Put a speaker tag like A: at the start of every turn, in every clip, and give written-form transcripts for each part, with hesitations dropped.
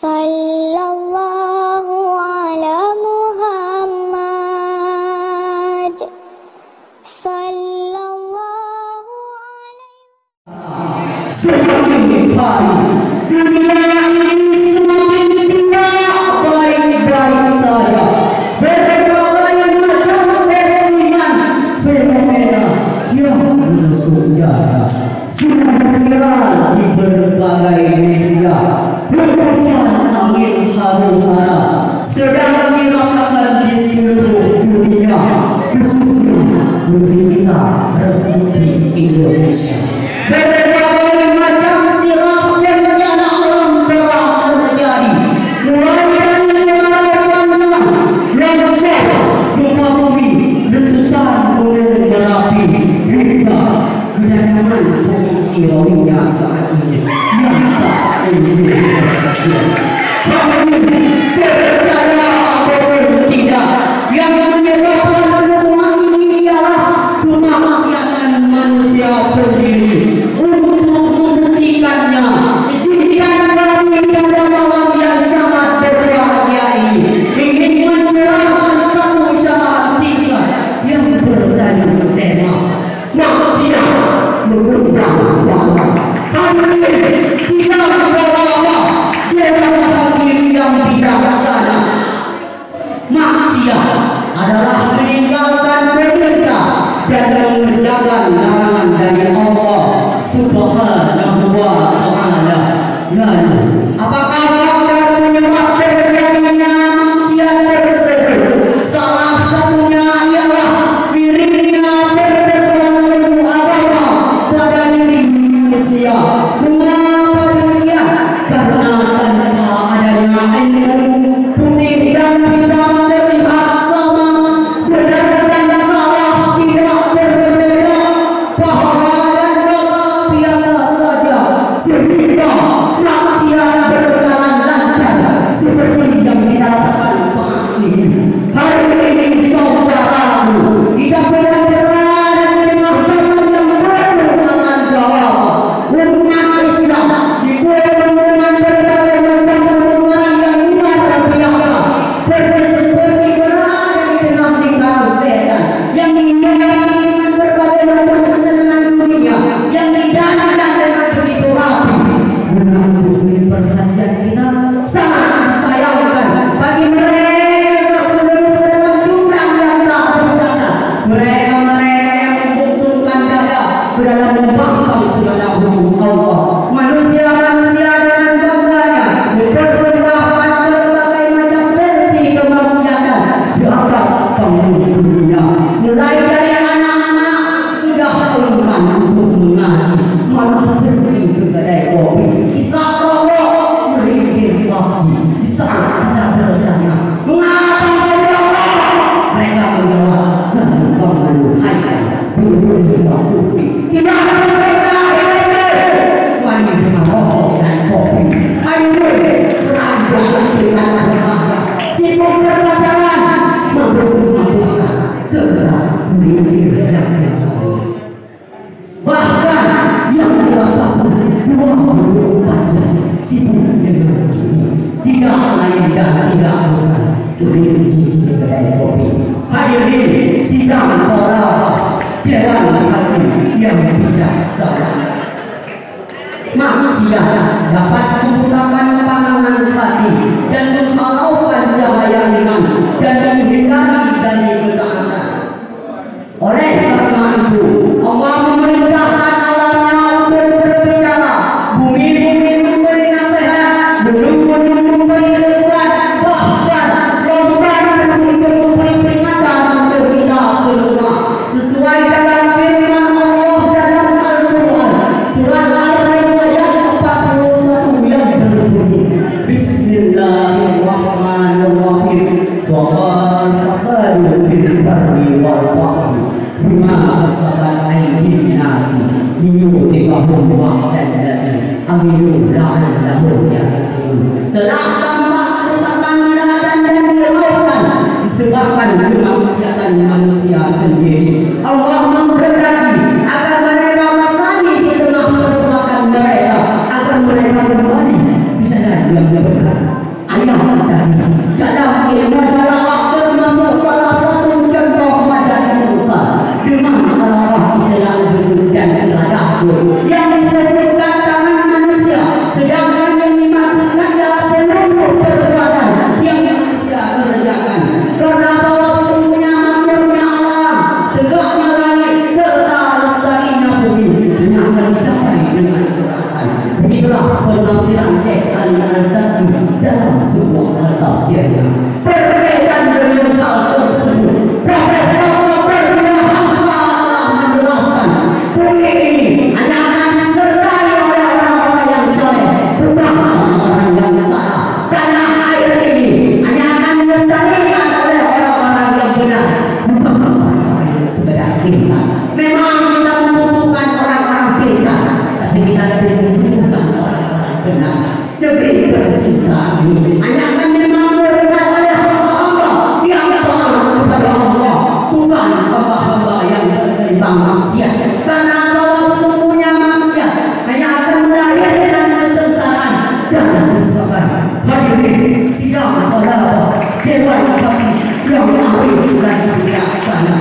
A: Sallallahu ala Muhammad. Sallallahu alaihi.
B: Semakin hari dunia ini semakin tidak baik-baik saja. Berbagai macam kesenian fenomena yang bersejarah sudah viral di berbagai media. Hembusan angin haru-hara sedang dirasakan di seluruh dunia, khususnya negeri kita Republik Indonesia. Berbagai macam sirap bencana alam telah terjadi, mulai dari kebakaran, longsor, gempa bumi, letusan gunung Merapi, hingga kedatangan pengungsi Rohingya saat ini yang tak kunjung berakhir. Kami percaya ataupun tidak, yang menyebabkan semua ini ialah kemaksiatan manusia sendiri. Untuk membuktikannya, izinkan kami pada malam yang sangat berbahagia ini ingin mencurahkan satu syahadat singkat yang bertajuk tema manusia mengundang damai. Kami siap berlama dalam hakim yang bijaksana. Maksiat adalah meninggalkan perintah dan mengerjakan larangan dari Allah Subhanahu wa Ta'ala. Lalu, apakah akan menyebabkan terjadinya maksiat tersebut? Salah satunya ialah miringnya perbedaan agama pada diri manusia. Mengapa demikian? Karena tanpa adanya ilmu, putih dan hitam terlihat sama, benar dan salah tidak berbeda, pahala dan dosa biasa saja, sehingga maksiat berjalan lancar seperti yang kita rasakan saat ini. Hari ini saudaraku, kita sedang berada di tengah zaman yang bertanggung jawab. Umat Islam dipenuhi dengan berbagai macam hubungan yang luar biasa, seperti berada di tengah lingkaran setan yang dihiasi dengan berbagai macam kesenangan dunia yang didanakan dengan begitu rapi. Menampung perhatian kita, sangat sayangkan bagi mereka yang terus dalam jumlah yang tak terbatas, mereka-mereka yang membungsungkan dada ke dalam membangkang segala hukum Allah. Manusia-manusia dengan bangganya mempersembahkan berbagai macam versi kemaksiatan di atas panggung dunia. Mulai dari anak-anak sudah enggan untuk mengaji, malah pergi ke kedai kopi, kisah rokok, merintih wajib di saat kita bertanya, mengapa Allah? Mereka menjawab, lalu kamu hayat berbunyi waktu tidak berbeda kecuali dengan rokok dan kopi. Ayo beranjak dengan bahaya, sibuk berpacaran, mabuk-mabukan, segera mengindir yang lain. Bahkan yang dirasakan 24 jam sibuk dengan judi, tidak lain dan tidak bukan kelinci di kedai kopi. Hadirin sidang para dewan hakim yang bijaksana. Manusia dapat menggunakan pandangan hati dan menghalaukan cahaya iman dan menghindari dari ketaatan. Oleh karena itu, Allah memerintahkan alamnya untuk berbicara, bumi-bumi memberi nasihat, gunung-gunung memberi kekuatan, bahkan lautan memberi peringatan untuk kita semua. Sesuai dengan firman Allah dalam Al-Quran, surat Al-Rum ayat 41 yang berbunyi, Bismillahirrahmanirrahim. Wa fasadu fil barri wal bahri bima kasabat aydin nasi liyutikahum wa'dan ladzi amilu la'allahum yarji'un. Telah tampak kerusakan di daratan dan di lautan disebabkan kemaksiatan manusia sendiri. Allah menghendaki agar mereka menyesali setelah perbuatan mereka, agar mereka kembali ke jalan yang benar. ayat tadi dalam ilmu balaghah termasuk salah satu contoh madan Musa dengan Allah dalam juzul dan iradahku yang disebutkan tangan manusia, sedangkan yang dimaksudkan adalah seluruh perbuatan yang manusia kerjakan. Karena bahwa sesungguhnya makmurnya alam, tegaknya langit serta lestarinya bumi dengan mencapai dengan Quran. Begitulah penafsiran Syekh Ali Al-Zaki dalam sebuah tafsirnya. Berkaitan dengan hal tersebut, Profesor menjelaskan bumi ini hanya akan disertai oleh orang-orang yang soleh, bukan orang yang salah. Tanah air ini hanya akan dilestarikan oleh orang-orang yang benar, bukan orang-orang yang sekedar pintar. Memang kita membutuhkan orang-orang pintar, tapi kita lebih membutuhkan orang-orang benar. Negeri tercinta ini hanya akan dimakmurkan oleh hamba-hamba yang taat kepada Allah, bukan hamba-hamba yang berkelimpang maksiat. Karena bahwa sesungguhnya maksiat hanya akan melahirkan kesengsaraan dan kerusakan. Hadirin sidang Allah Dewan Hati yang alim dan bijaksana,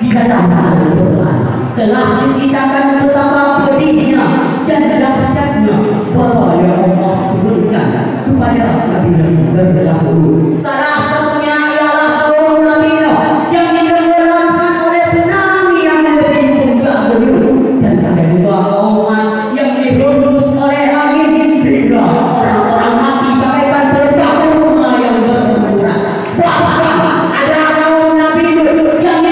B: di dalam Al-Quran telah diceritakan betapa pedihnya dan dahsyatnya bahwa yang Allah turunkan kepada Nabi-Nabi terdahulu. Salah satunya ialah kaum Nabi Nuh yang ditenggelamkan oleh tsunami yang melebihi puncak gunung, dan ada juga kaum Ad yang dihembus oleh angin hingga orang-orang mati bagaikan berbatu bunga yang berguguran. Bahkan ada kaum Nabi Nuh yang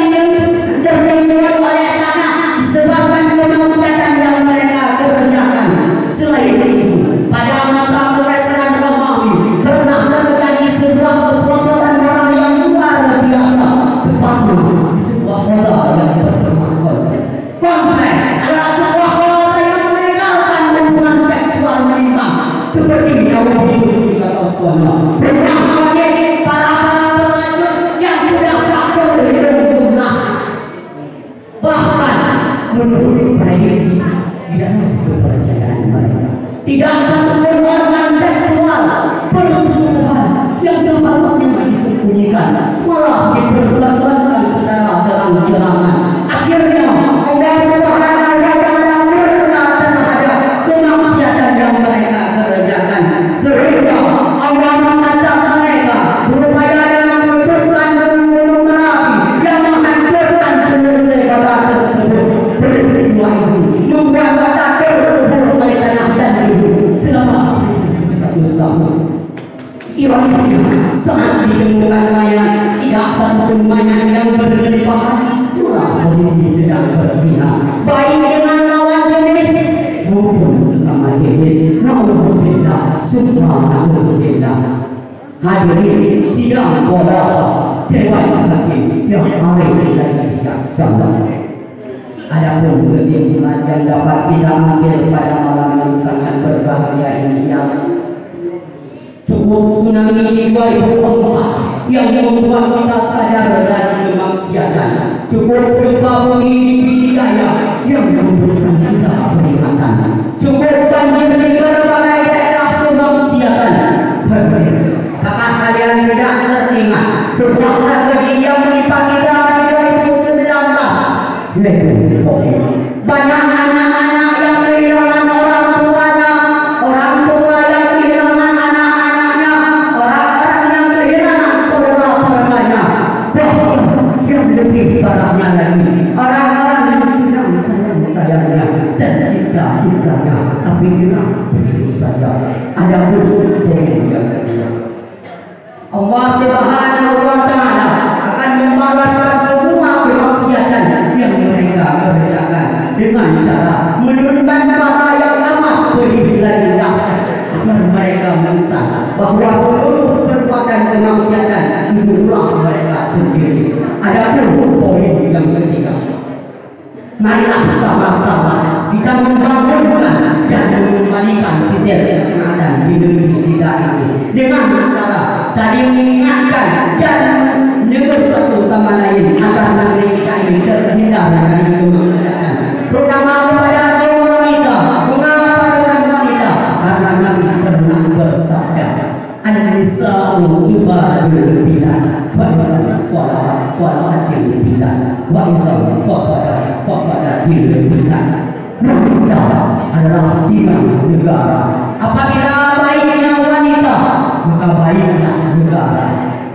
B: tertimbun oleh tanah disebabkan kemaksiatan yang mereka kerjakan. Selain itu, pada masa Kekaisaran Romawi pernah terjadi sebuah keprosotan orang yang luar biasa, tepatnya sebuah kota yang berpenghuni. Konsep adalah sebuah kota yang melegalkan hubungan seksual menyimpang seperti yang hidup di kota Suwana. Berulang kali para pengacur yang sudah tak terhitung jumlah. Bahkan menurut prediksi di dalam kepercayaan mereka, tidak satu pun organ seksual persungguhan yang seharusnya disembunyikan malah dipertontonkan secara terang-terangan. Akhirnya Allah Subhanahu wa Ta'ala murka terhadap kemaksiatan yang mereka kerjakan, sehingga Allah mengajak mereka berupaya dengan memutuskan gunung Merapi yang menghancurkan seluruh kota tersebut. Peristiwa itu membuat kota terkubur oleh tanah dan hidup selama 100 tahun. Ironisnya, saat ditemukan mayat, tidak satu pun mayat yang berlimpahan itulah posisi sedang berzina, baik dengan lawan jenis maupun sesama jenis. Naudzubillah, subhanallah. Hadirin sidang qadha Dewan Hakim yang alim dan bijaksana. Adapun kesimpulan yang dapat kita ambil pada malam yang sangat berbahagia ini ialah cukup tsunami di 2004 yang membuat kita sadar dari kemaksiatan. Cukup gempa bumi di Pidijaya yang memberikan kita peringatan. Cukup banjir di berbagai daerah kemaksiatan. Apakah kalian tidak teringat sebuah tragedi yang menimpa kita di 2019? Yaitu COVID. Banyak anak-anak yang kehilangan orang tuanya, orang tua yang kehilangan anak-anaknya, orang-orang yang kehilangan saudara-saudaranya. Bahkan yang lebih parahnya lagi, orang-orang yang sedang sayang-sayangnya dan cinta-cintanya, tapi hilang begitu saja. Ada pun yang kedua, Allah Subhanahu wa Ta'ala akan membalaskan semua kemaksiatan yang mereka kerjakan dengan cara menurunkan bara yang amat pedih dan dahsyat agar mereka menyesal bahwa seluruh perbuatan kemaksiatan itulah mereka sendiri. Adapun poin yang ketiga, marilah sama-sama kita membangunkan dan mengembalikan titik kesenangan di negeri kita ini dengan cara saling mengingatkan dan menegur satu sama lain agar negeri kita ini terhindar dari kemaksiatan, terutama kepada kaum wanita. Mengapa dengan wanita? Karena Nabi pernah bersabda, An-nisa'u ibadul bidah wa izal sholat bil bidah wa izal fasada bil bidah. Wanita adalah bintang negara. Apabila baiknya wanita, maka baiklah negara.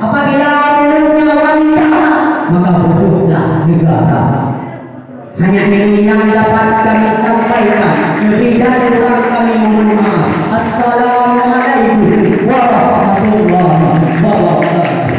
B: Apabila buruknya wanita, maka buruklah negara. Hanya ini yang dapat kami sampaikan. Lebih dari kurang kami mohon maaf. Assalamualaikum warahmatullahi wabarakatuh.